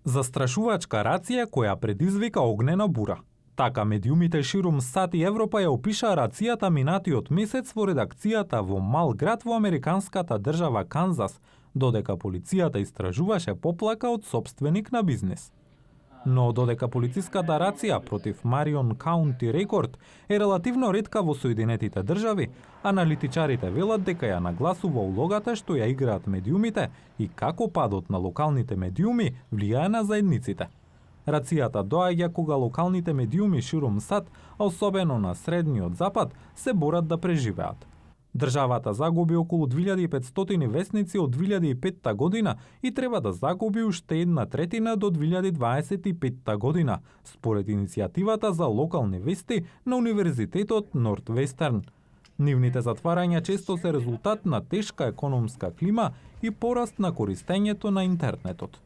Застрашувачка рација која предизвика огнена бура. Така медиумите ширум САД и Европа ја опишаа рацијата минатиот месец во редакцијата во мал град во американската држава Канзас, додека полицијата истражуваше поплака од сопственик на бизнис. Но додека полициската рација против Марион Каунти Рекорд е релативно ретка во Соединетите држави, аналитичарите велат дека ја нагласува улогата што ја играат медиумите и како падот на локалните медиуми влијае на заедниците. Рацијата доаѓа кога локалните медиуми ширум САД, а особено на Средниот Запад, се борат да преживеат. Државата загуби околу 2500 весници од 2005 година и треба да загуби уште 1/3 до 2025 година, според иницијативата за локални вести на Универзитетот Нортвестерн. Нивните затварања често се резултат на тешка економска клима и пораст на користењето на интернетот.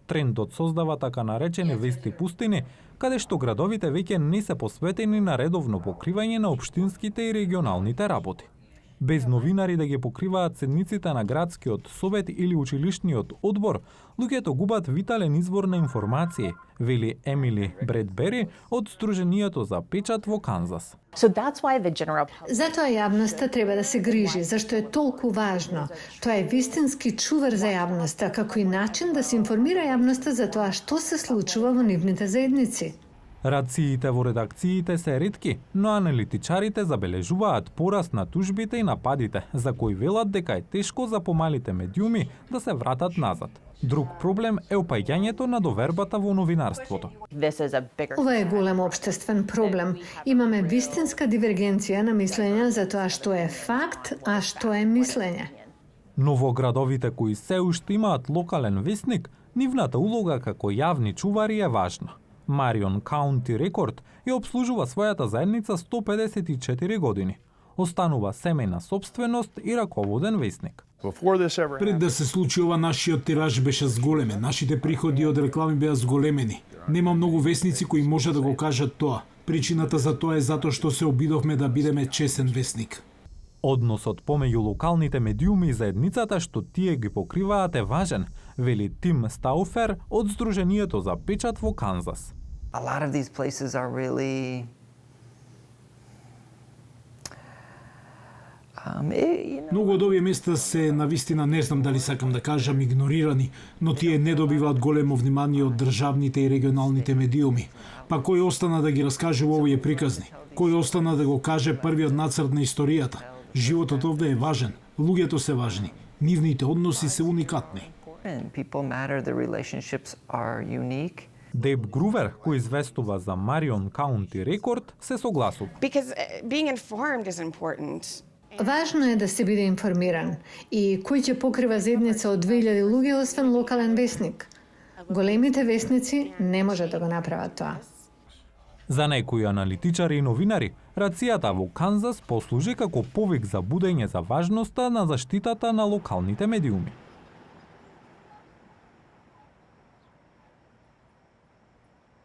Трендот создава така наречени вести пустини, каде што градовите веќе не се посветени на редовно покривање на општинските и регионалните работи. Без новинари да ги покриваат седниците на градскиот совет или училишниот одбор, луѓето губат витален извор на информации, вели Емили Бредбери од Сдруженијето за печат во Канзас. Затоа јавноста треба да се грижи, зашто е толку важно. Тоа е вистински чувар за јавноста, како и начин да се информира јавноста за тоа што се случува во нивните заедници. Рациите во редакциите се ретки, но аналитичарите забележуваат пораст на тужбите и нападите, за кои велат дека е тешко за помалите медиуми да се вратат назад. Друг проблем е опаѓањето на довербата во новинарството. Ова е голем општествен проблем. Имаме вистинска дивергенција на мислење за тоа што е факт, а што е мислење. Но во градовите кои се уште имаат локален весник, нивната улога како јавни чувари е важна. Марион Каунти Рекорд ја обслужува својата заедница 154 години. Останува семејна сопственост и раководен весник. Пред да се случи ова, нашиот тираж беше зголемен, нашите приходи од реклами беа зголемени. Нема многу весници кои може да го кажат тоа. Причината за тоа е затоа што се обидовме да бидеме чесен весник. Односот помеѓу локалните медиуми и заедницата што тие ги покриваат е важен, вели Тим Стауфер од Сдруженијето за печат во Канзас. Многу од овие места се навистина, не знам дали сакам да кажам, игнорирани, но тие не добиваат големо внимание од државните и регионалните медиуми. Па кој остана да ги раскаже во овие приказни? Кој остана да го каже првиот нацрт на историјата? Животот овде е важен, луѓето се важни, нивните односи се уникатни. Деб Грувер, кој известува за Марион Каунти Рекорд, се согласува. Важно е да се биде информиран и кој ќе покрива заедница од 2000 луѓе освен локален весник. Големите весници не може да го направат тоа. За некои аналитичари и новинари, рацијата во Канзас послужи како повик за будење за важноста на заштитата на локалните медиуми.